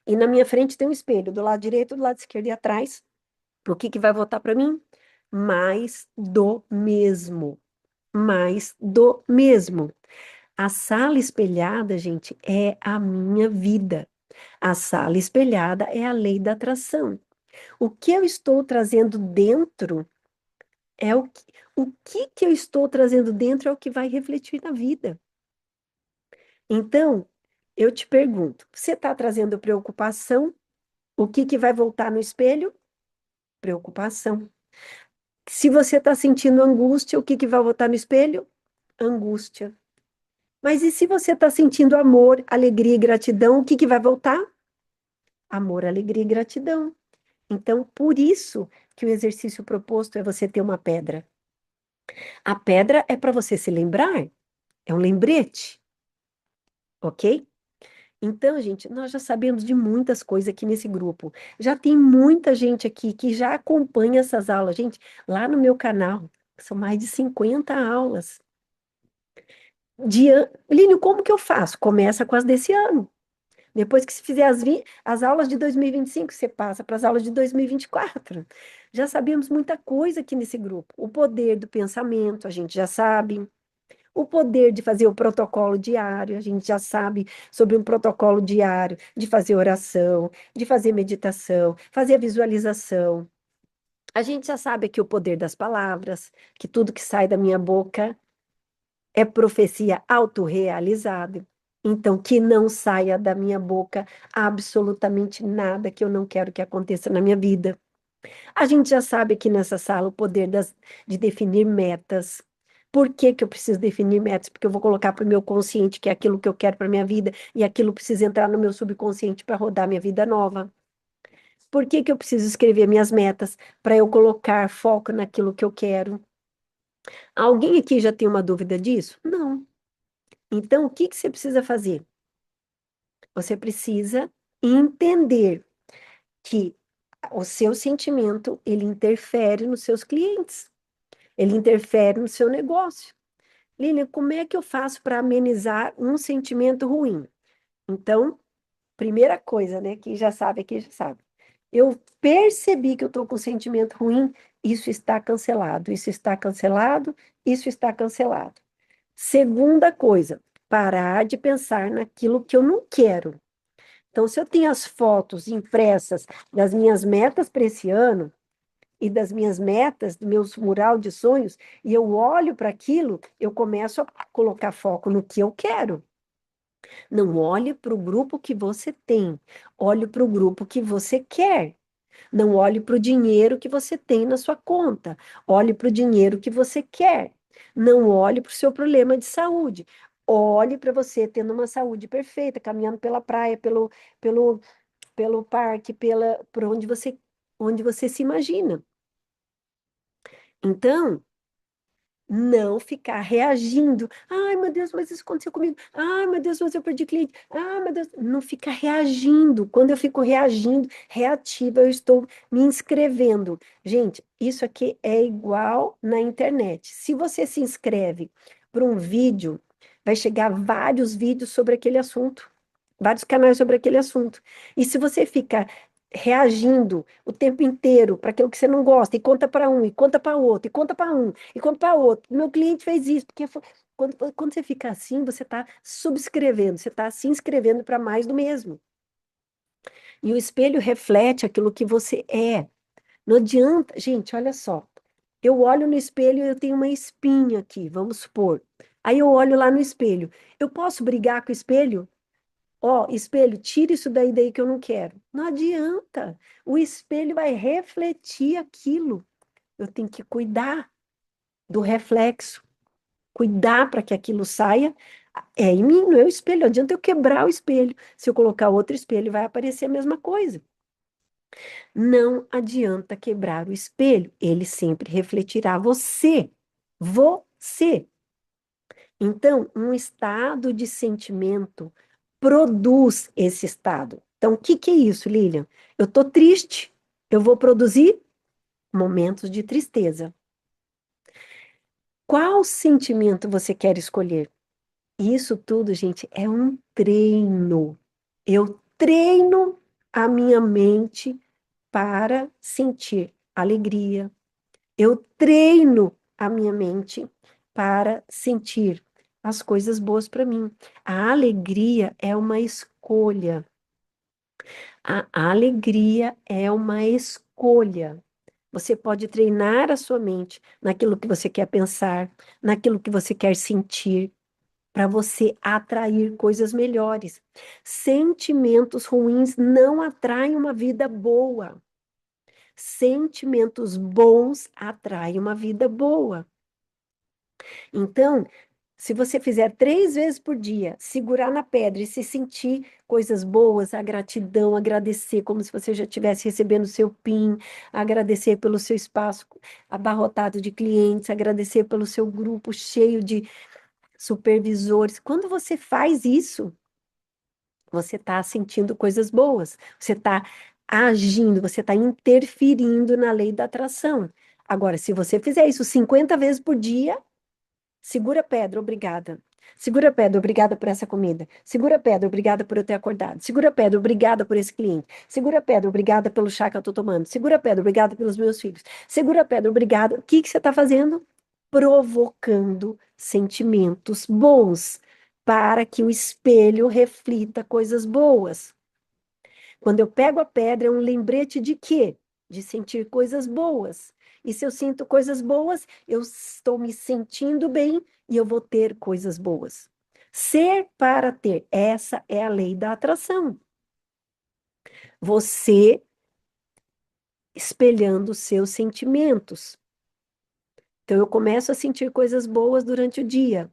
e na minha frente tem um espelho, do lado direito, do lado esquerdo e atrás, o que que vai voltar para mim? Mais do mesmo. Mais do mesmo. A sala espelhada, gente, é a minha vida. A sala espelhada é a lei da atração. O que eu estou trazendo dentro o que que eu estou trazendo dentro é o que vai refletir na vida. Então, eu te pergunto, você está trazendo preocupação? O que que vai voltar no espelho? Preocupação. Se você está sentindo angústia, o que que vai voltar no espelho? Angústia. Mas e se você está sentindo amor, alegria e gratidão, o que que vai voltar? Amor, alegria e gratidão. Então, por isso que o exercício proposto é você ter uma pedra. A pedra é para você se lembrar, é um lembrete, ok? Então, gente, nós já sabemos de muitas coisas aqui nesse grupo. Já tem muita gente aqui que já acompanha essas aulas. Gente, lá no meu canal, são mais de 50 aulas. Línio, como que eu faço? Começa com as desse ano. Depois que se fizer as aulas de 2025, você passa para as aulas de 2024. Já sabemos muita coisa aqui nesse grupo. O poder do pensamento, a gente já sabe. O poder de fazer o protocolo diário, a gente já sabe sobre um protocolo diário, de fazer oração, de fazer meditação, fazer a visualização. A gente já sabe aqui o poder das palavras, que tudo que sai da minha boca é profecia autorrealizada. Então, que não saia da minha boca absolutamente nada que eu não quero que aconteça na minha vida. A gente já sabe aqui nessa sala o poder de definir metas. Por que que eu preciso definir metas? Porque eu vou colocar para o meu consciente que é aquilo que eu quero para minha vida e aquilo precisa entrar no meu subconsciente para rodar minha vida nova. Por que que eu preciso escrever minhas metas? Para eu colocar foco naquilo que eu quero. Alguém aqui já tem uma dúvida disso? Não. Então, o que que você precisa fazer? Você precisa entender que o seu sentimento, ele interfere nos seus clientes, ele interfere no seu negócio. Lilian, como é que eu faço para amenizar um sentimento ruim? Então, primeira coisa, né, que já sabe, aqui já sabe. Eu percebi que eu estou com um sentimento ruim, isso está cancelado, isso está cancelado, isso está cancelado. Segunda coisa, parar de pensar naquilo que eu não quero. Então, se eu tenho as fotos impressas das minhas metas para esse ano e das minhas metas, do meu mural de sonhos, e eu olho para aquilo, eu começo a colocar foco no que eu quero. Não olhe para o grupo que você tem, olhe para o grupo que você quer. Não olhe para o dinheiro que você tem na sua conta, olhe para o dinheiro que você quer. Não olhe para o seu problema de saúde. Olhe para você tendo uma saúde perfeita, caminhando pela praia, pelo, pelo parque, por onde você se imagina. Então, Não ficar reagindo. Ai, meu Deus, mas isso aconteceu comigo. Ai, meu Deus, mas eu perdi cliente. Ai, meu Deus. Não ficar reagindo. Quando eu fico reagindo, reativa, eu estou me inscrevendo. Gente, isso aqui é igual na internet. Se você se inscreve para um vídeo, vai chegar vários vídeos sobre aquele assunto. Vários canais sobre aquele assunto. E se você fica reagindo o tempo inteiro para aquilo que você não gosta, e conta para um, e conta para outro, e conta para um, e conta para outro. Meu cliente fez isso, porque quando você fica assim, você está subscrevendo, você está se inscrevendo para mais do mesmo. E o espelho reflete aquilo que você é. Não adianta, gente, olha só. Eu olho no espelho e eu tenho uma espinha aqui, vamos supor. Aí eu olho lá no espelho. Eu posso brigar com o espelho? Ó, espelho, tira isso daí que eu não quero. Não adianta. O espelho vai refletir aquilo. Eu tenho que cuidar do reflexo, cuidar para que aquilo saia. É em mim, não é o espelho. Não adianta eu quebrar o espelho. Se eu colocar outro espelho, vai aparecer a mesma coisa. Não adianta quebrar o espelho. Ele sempre refletirá você. Você. Então, um estado de sentimento produz esse estado. Então, o que que é isso, Lilian? Eu estou triste, eu vou produzir momentos de tristeza. Qual sentimento você quer escolher? Isso tudo, gente, é um treino. Eu treino a minha mente para sentir alegria. Eu treino a minha mente para sentir as coisas boas para mim. A alegria é uma escolha. A alegria é uma escolha. Você pode treinar a sua mente naquilo que você quer pensar, naquilo que você quer sentir, para você atrair coisas melhores. Sentimentos ruins não atraem uma vida boa. Sentimentos bons atraem uma vida boa. Então, se você fizer 3 vezes por dia, segurar na pedra e se sentir coisas boas, a gratidão, agradecer como se você já estivesse recebendo o seu PIN, agradecer pelo seu espaço abarrotado de clientes, agradecer pelo seu grupo cheio de supervisores. Quando você faz isso, você está sentindo coisas boas, você está agindo, você está interferindo na lei da atração. Agora, se você fizer isso 50 vezes por dia, segura a pedra, obrigada. Segura a pedra, obrigada por essa comida. Segura a pedra, obrigada por eu ter acordado. Segura a pedra, obrigada por esse cliente. Segura a pedra, obrigada pelo chá que eu estou tomando. Segura a pedra, obrigada pelos meus filhos. Segura a pedra, obrigada. O que que você está fazendo? Provocando sentimentos bons para que o espelho reflita coisas boas. Quando eu pego a pedra, é um lembrete de quê? De sentir coisas boas. E se eu sinto coisas boas, eu estou me sentindo bem e eu vou ter coisas boas. Ser para ter. Essa é a lei da atração. Você espelhando os seus sentimentos. Então, eu começo a sentir coisas boas durante o dia.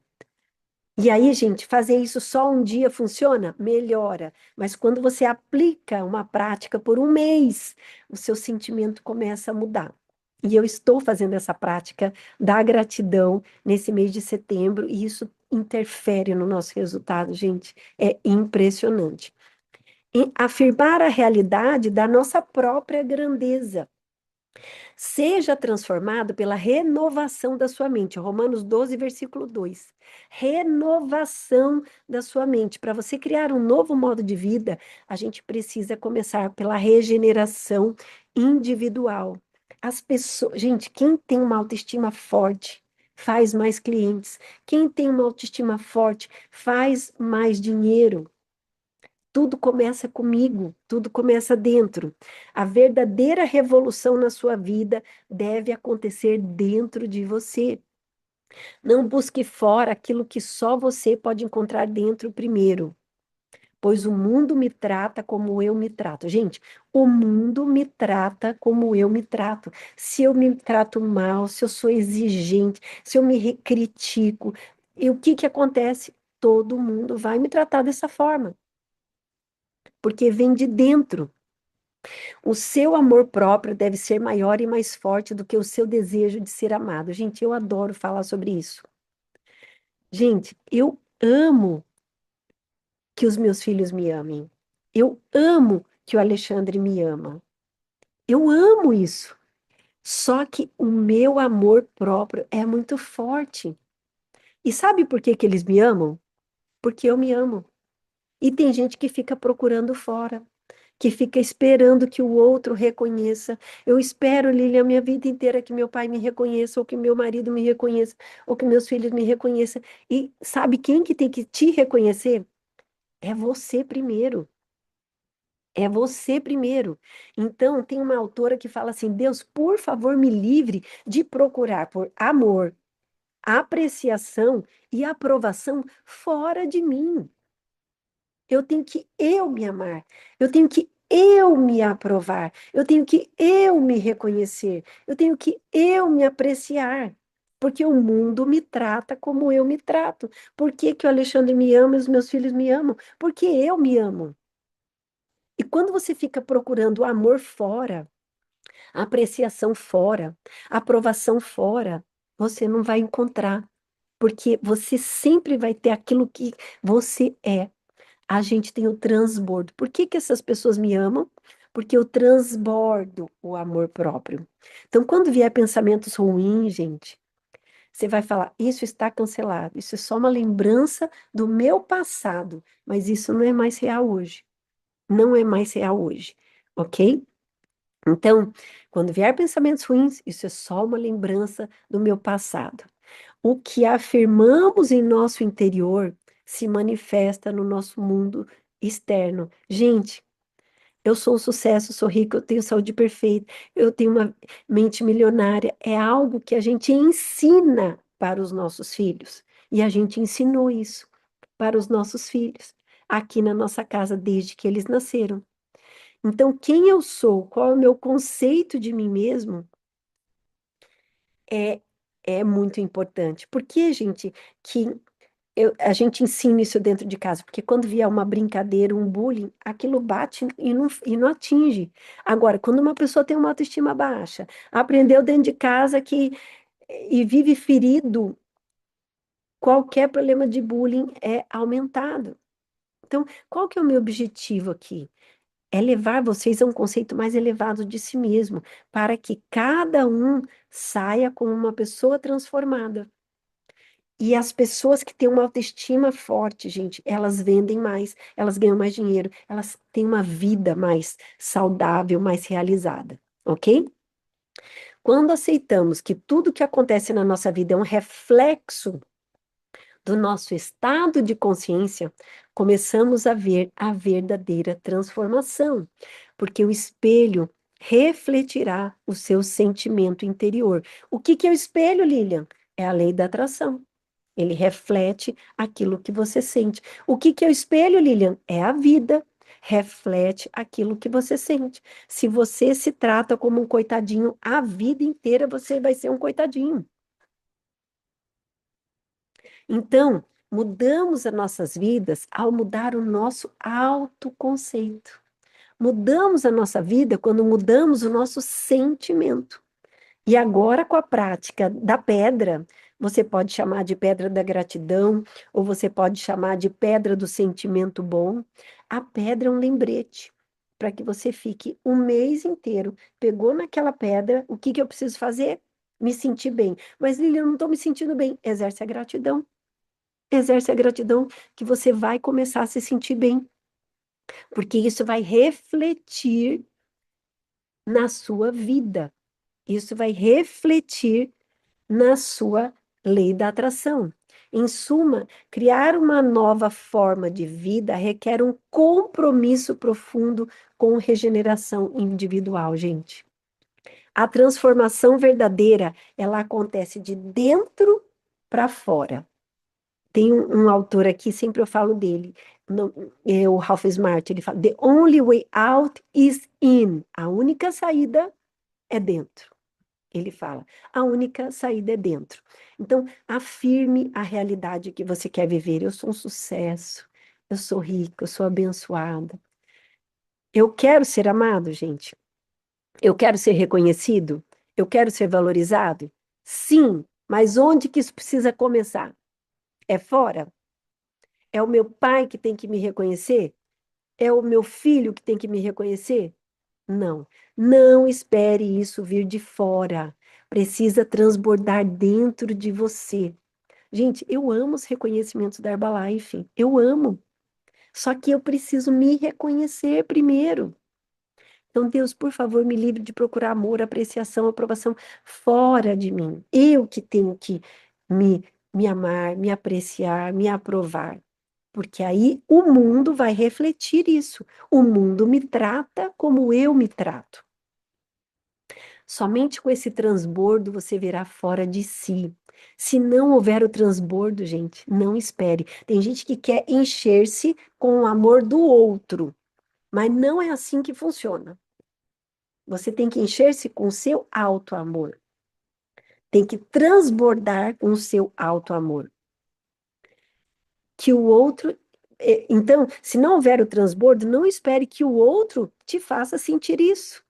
E aí, gente, fazer isso só um dia funciona? Melhora. Mas quando você aplica uma prática por um mês, o seu sentimento começa a mudar. E eu estou fazendo essa prática da gratidão nesse mês de setembro, e isso interfere no nosso resultado, gente. É impressionante. E afirmar a realidade da nossa própria grandeza. Seja transformado pela renovação da sua mente. Romanos 12, versículo 2. Renovação da sua mente. Para você criar um novo modo de vida, a gente precisa começar pela regeneração individual. As pessoas, gente, quem tem uma autoestima forte faz mais clientes. Quem tem uma autoestima forte faz mais dinheiro. Tudo começa comigo, tudo começa dentro. A verdadeira revolução na sua vida deve acontecer dentro de você. Não busque fora aquilo que só você pode encontrar dentro primeiro, pois o mundo me trata como eu me trato. Gente, o mundo me trata como eu me trato. Se eu me trato mal, se eu sou exigente, se eu critico, e o que que acontece? Todo mundo vai me tratar dessa forma, porque vem de dentro. O seu amor próprio deve ser maior e mais forte do que o seu desejo de ser amado. Gente, eu adoro falar sobre isso. Gente, eu amo que os meus filhos me amem. Eu amo que o Alexandre me ama. Eu amo isso. Só que o meu amor próprio é muito forte. E sabe por que que eles me amam? Porque eu me amo. E tem gente que fica procurando fora, que fica esperando que o outro reconheça. Eu espero, Lilian, a minha vida inteira que meu pai me reconheça, ou que meu marido me reconheça, ou que meus filhos me reconheçam. E sabe quem que tem que te reconhecer? É você primeiro. É você primeiro. Então, tem uma autora que fala assim: Deus, por favor, me livre de procurar por amor, apreciação e aprovação fora de mim. Eu tenho que eu me amar, eu tenho que eu me aprovar, eu tenho que eu me reconhecer, eu tenho que eu me apreciar, porque o mundo me trata como eu me trato. Por que que o Alexandre me ama e os meus filhos me amam? Porque eu me amo. E quando você fica procurando amor fora, apreciação fora, aprovação fora, você não vai encontrar, porque você sempre vai ter aquilo que você é. A gente tem o transbordo. Por que que essas pessoas me amam? Porque eu transbordo o amor próprio. Então, quando vier pensamentos ruins, gente, você vai falar: isso está cancelado, isso é só uma lembrança do meu passado, mas isso não é mais real hoje. Não é mais real hoje, ok? Então, quando vier pensamentos ruins, isso é só uma lembrança do meu passado. O que afirmamos em nosso interior se manifesta no nosso mundo externo. Gente, eu sou um sucesso, sou rica, eu tenho saúde perfeita, eu tenho uma mente milionária. É algo que a gente ensina para os nossos filhos. E a gente ensinou isso para os nossos filhos, aqui na nossa casa, desde que eles nasceram. Então, quem eu sou, qual é o meu conceito de mim mesmo, é, é muito importante. Por que, gente, que a gente ensina isso dentro de casa? Porque quando vier uma brincadeira, um bullying, aquilo bate e não atinge. Agora, quando uma pessoa tem uma autoestima baixa, aprendeu dentro de casa que e vive ferido, qualquer problema de bullying é aumentado. Então, qual que é o meu objetivo aqui? É levar vocês a um conceito mais elevado de si mesmo, para que cada um saia como uma pessoa transformada. E as pessoas que têm uma autoestima forte, gente, elas vendem mais, elas ganham mais dinheiro, elas têm uma vida mais saudável, mais realizada, ok? Quando aceitamos que tudo que acontece na nossa vida é um reflexo do nosso estado de consciência, começamos a ver a verdadeira transformação, porque o espelho refletirá o seu sentimento interior. O que que é o espelho, Lilian? É a lei da atração. Ele reflete aquilo que você sente. O que que é o espelho, Lilian? É a vida. Reflete aquilo que você sente. Se você se trata como um coitadinho a vida inteira, você vai ser um coitadinho. Então, mudamos as nossas vidas ao mudar o nosso autoconceito. Mudamos a nossa vida quando mudamos o nosso sentimento. E agora, com a prática da pedra, você pode chamar de pedra da gratidão, ou você pode chamar de pedra do sentimento bom. A pedra é um lembrete para que você fique um mês inteiro. Pegou naquela pedra, o que que eu preciso fazer? Me sentir bem. Mas, Lilian, eu não estou me sentindo bem. Exerce a gratidão. Exerce a gratidão que você vai começar a se sentir bem, porque isso vai refletir na sua vida. Isso vai refletir na sua lei da atração. Em suma, criar uma nova forma de vida requer um compromisso profundo com regeneração individual, gente. A transformação verdadeira, ela acontece de dentro para fora. Tem um autor aqui, sempre eu falo dele, é o Ralph Smart, ele fala: The only way out is in. A única saída é dentro. Ele fala: a única saída é dentro. Então, afirme a realidade que você quer viver. Eu sou um sucesso, eu sou rica, eu sou abençoada, Eu quero ser amado, gente. Eu quero ser reconhecido. Eu quero ser valorizado. Sim, mas onde que isso precisa começar? É fora? É o meu pai que tem que me reconhecer? É o meu filho que tem que me reconhecer? Não. Não espere isso vir de fora. Precisa transbordar dentro de você. Gente, eu amo os reconhecimentos da Herbalife. Eu amo. Só que eu preciso me reconhecer primeiro. Então, Deus, por favor, me livre de procurar amor, apreciação, aprovação fora de mim. Eu que tenho que me, me amar, me apreciar, me aprovar. Porque aí o mundo vai refletir isso. O mundo me trata como eu me trato. Somente com esse transbordo você verá fora de si. Se não houver o transbordo, gente, não espere. Tem gente que quer encher-se com o amor do outro, mas não é assim que funciona. Você tem que encher-se com o seu auto-amor. Tem que transbordar com o seu auto-amor. Que o outro. Então, se não houver o transbordo, não espere que o outro te faça sentir isso.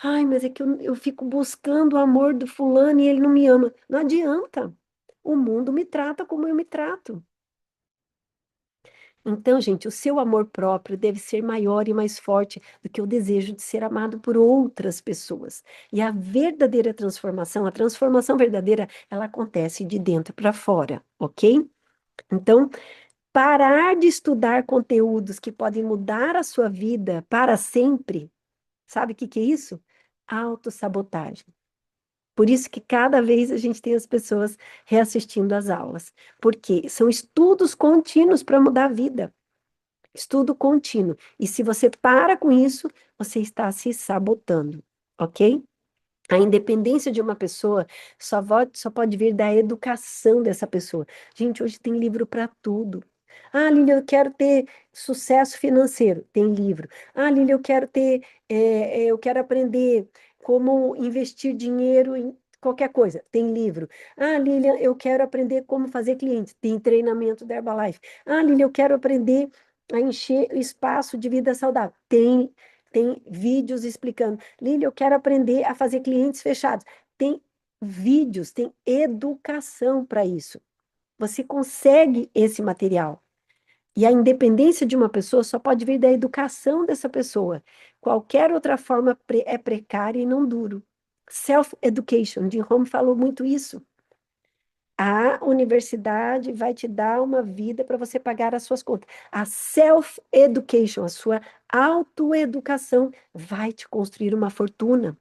Ai, mas é que eu fico buscando o amor do fulano e ele não me ama. Não adianta. O mundo me trata como eu me trato. Então, gente, o seu amor próprio deve ser maior e mais forte do que o desejo de ser amado por outras pessoas. E a verdadeira transformação, a transformação verdadeira, ela acontece de dentro para fora, ok? Então, parar de estudar conteúdos que podem mudar a sua vida para sempre, sabe o que que é isso? Autossabotagem. Por isso que cada vez a gente tem as pessoas reassistindo às aulas, porque são estudos contínuos para mudar a vida. Estudo contínuo. E se você para com isso, você está se sabotando, ok? A independência de uma pessoa só pode vir da educação dessa pessoa. Gente, hoje tem livro para tudo. Ah, Lília, eu quero ter sucesso financeiro. Tem livro. Ah, Lília, eu quero aprender como investir dinheiro em qualquer coisa. Tem livro. Ah, Lília, eu quero aprender como fazer clientes. Tem treinamento da Herbalife. Ah, Lília, eu quero aprender a encher o espaço de vida saudável. Tem vídeos explicando. Lília, eu quero aprender a fazer clientes fechados. Tem vídeos, tem educação para isso. Você consegue esse material. E a independência de uma pessoa só pode vir da educação dessa pessoa. Qualquer outra forma é precária e não duro. Self-education, Jim Rohn falou muito isso. A universidade vai te dar uma vida para você pagar as suas contas. A self-education, a sua autoeducação, vai te construir uma fortuna.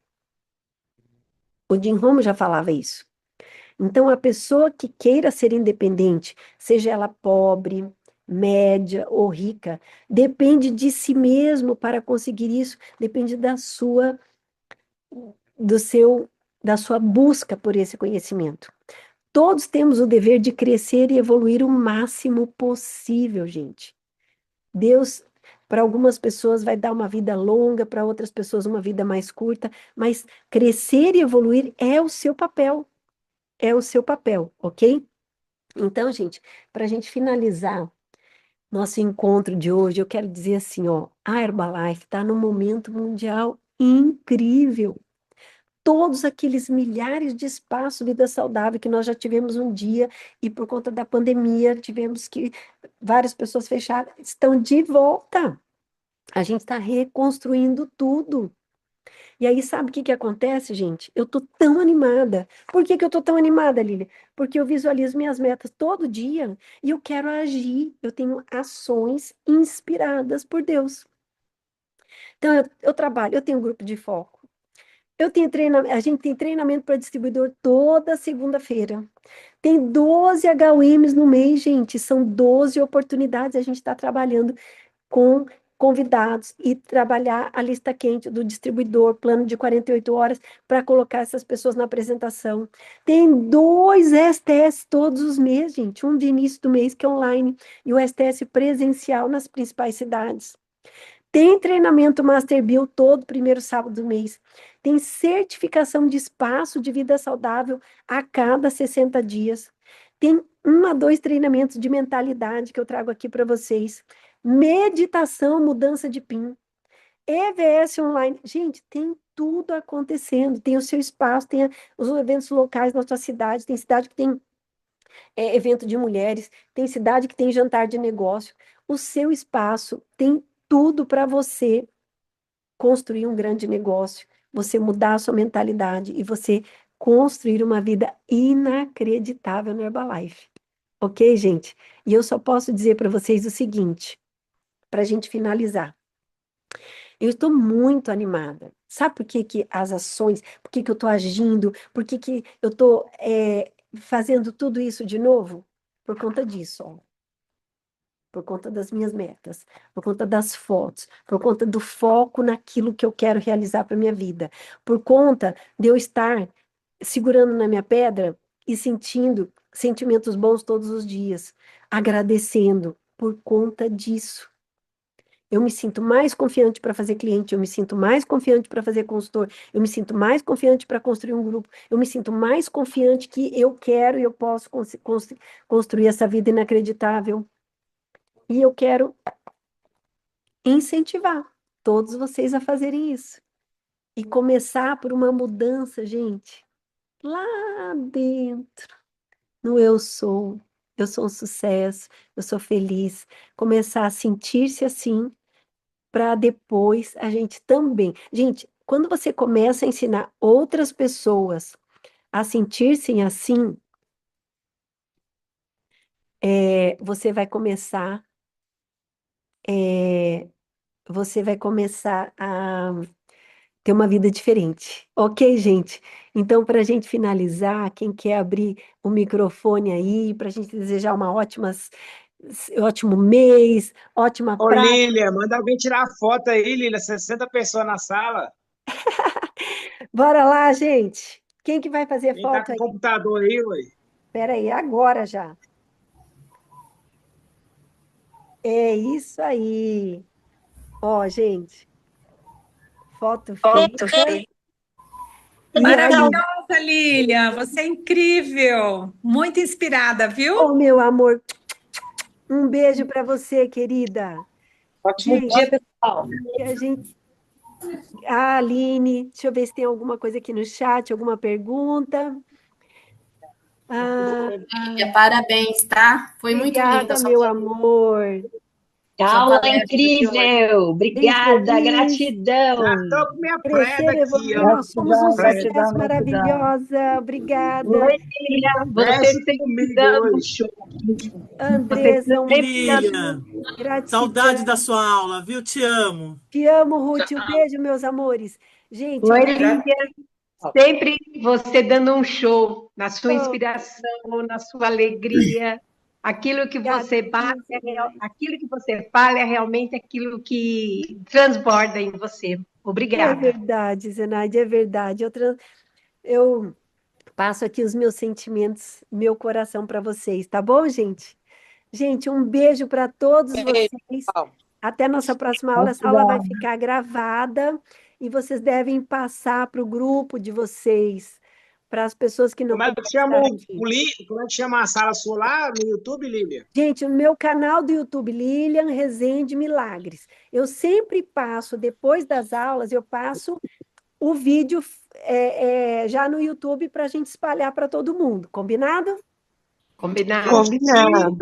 O Jim Rohn já falava isso. Então, a pessoa que queira ser independente, seja ela pobre, média ou rica, depende de si mesmo para conseguir isso, depende do seu, da sua busca por esse conhecimento. Todos temos o dever de crescer e evoluir o máximo possível, gente. Deus, para algumas pessoas, vai dar uma vida longa, para outras pessoas, uma vida mais curta, mas crescer e evoluir é o seu papel. É o seu papel, ok? Então, gente, para a gente finalizar nosso encontro de hoje, eu quero dizer assim, ó, a Herbalife está num momento mundial incrível. Todos aqueles milhares de espaços vida saudável que nós já tivemos um dia e por conta da pandemia tivemos que várias pessoas fecharam, estão de volta. A gente está reconstruindo tudo. E aí, sabe o que que acontece, gente? Eu tô tão animada. Por que que eu tô tão animada, Lília? Porque eu visualizo minhas metas todo dia e eu quero agir. Eu tenho ações inspiradas por Deus. Então, eu trabalho, eu tenho um grupo de foco. Eu tenho treinamento, a gente tem treinamento para distribuidor toda segunda-feira. Tem 12 HUMs no mês, gente. São 12 oportunidades. A gente está trabalhando com convidados e trabalhar a lista quente do distribuidor, plano de 48 horas, para colocar essas pessoas na apresentação. Tem 2 STS todos os meses, gente. Um de início do mês, que é online, e o STS presencial nas principais cidades. Tem treinamento Master Bill todo primeiro sábado do mês. Tem certificação de espaço de vida saudável a cada 60 dias. Tem 1 a 2 treinamentos de mentalidade que eu trago aqui para vocês. Meditação, mudança de PIN. EVS online. Gente, tem tudo acontecendo. Tem o seu espaço, tem os eventos locais na sua cidade. Tem cidade que tem evento de mulheres, tem cidade que tem jantar de negócio. O seu espaço tem tudo para você construir um grande negócio, você mudar a sua mentalidade e você construir uma vida inacreditável no Herbalife. Ok, gente? E eu só posso dizer para vocês o seguinte, para a gente finalizar. Eu estou muito animada. Sabe por que que as ações, por que que eu estou agindo, por que que eu estou fazendo tudo isso de novo? Por conta disso, ó. Por conta das minhas metas, por conta das fotos, por conta do foco naquilo que eu quero realizar para minha vida, por conta de eu estar segurando na minha pedra e sentindo sentimentos bons todos os dias, agradecendo por conta disso. Eu me sinto mais confiante para fazer cliente, eu me sinto mais confiante para fazer consultor, eu me sinto mais confiante para construir um grupo, eu me sinto mais confiante que eu quero e eu posso construir essa vida inacreditável. E eu quero incentivar todos vocês a fazerem isso. E começar por uma mudança, gente, lá dentro, no eu sou. Eu sou um sucesso, eu sou feliz. Começar a sentir-se assim, para depois a gente também. Gente, quando você começa a ensinar outras pessoas a sentir-se assim, você vai começar, é, você vai começar a ter uma vida diferente. Ok, gente? Então, para a gente finalizar, quem quer abrir o microfone aí, para a gente desejar ótimo mês, ótima Ô, prática. Lília, manda alguém tirar a foto aí, Lília. 60 pessoas na sala. Bora lá, gente. Quem que vai fazer Quem tá foto com o aí? computador aí, ué? Espera aí, agora já. É isso aí. Ó, gente, foto feita. E aí, Maravilhosa, Lilian, você é incrível, muito inspirada, ô viu? meu amor, um beijo para você, querida. Ótimo Gente, dia, pessoal. que a gente a Aline, deixa eu ver se tem alguma coisa aqui no chat, alguma pergunta. Ah, Lívia, parabéns, tá? Foi muito linda a obrigada, sua, meu amor. sua Aula palestra de hoje. incrível! Bem Obrigada, feliz. Já gratidão! tô com minha Crescer, preda aqui, evoluir, ó. nós somos um Gratidão, Preda. sucesso gratidão, gratidão. maravilhosa. Obrigada. Oi, Lilian, você Mexe sempre comigo dando um hoje. show. Você Andressa, Ô, um sempre dando Lilian, saudade da gratidão. sua aula, viu? Te amo. Te amo, Ruth. Um beijo, meus amores. Gente, Oi, gratidão. Lilian, sempre você dando um show na sua inspiração, na sua alegria. Aquilo que você fala aquilo que você fala é realmente aquilo que transborda em você. É Obrigada. verdade, Zenaide, é verdade. Eu passo aqui os meus sentimentos, meu coração para vocês, tá bom, gente? Gente, um beijo para todos vocês. Até nossa próxima aula. Essa aula vai Gratidão. ficar gravada e vocês devem passar para o grupo de vocês, para as pessoas que não Como é que puderam chama estar aqui. Como é que chama a sala sua lá no YouTube, Lília? Gente, no meu canal do YouTube, Lilian Rezende Milagres, eu sempre passo, depois das aulas, eu passo o vídeo já no YouTube para a gente espalhar para todo mundo. Combinado? Combinado. Combinado.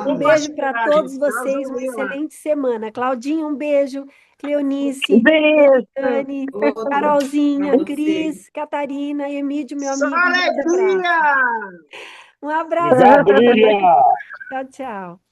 Um Vamos beijo para vacilar, gente. todos Nós vocês, vamos uma ir lá. excelente semana. Claudinha, um beijo. Cleonice, Beijo. Dani, Outro para Carolzinha, você. Cris, Catarina, Emílio, meu Só amigo, um grande abraço. alegria! Um abraço. Obrigado, Lilian. Tchau, tchau.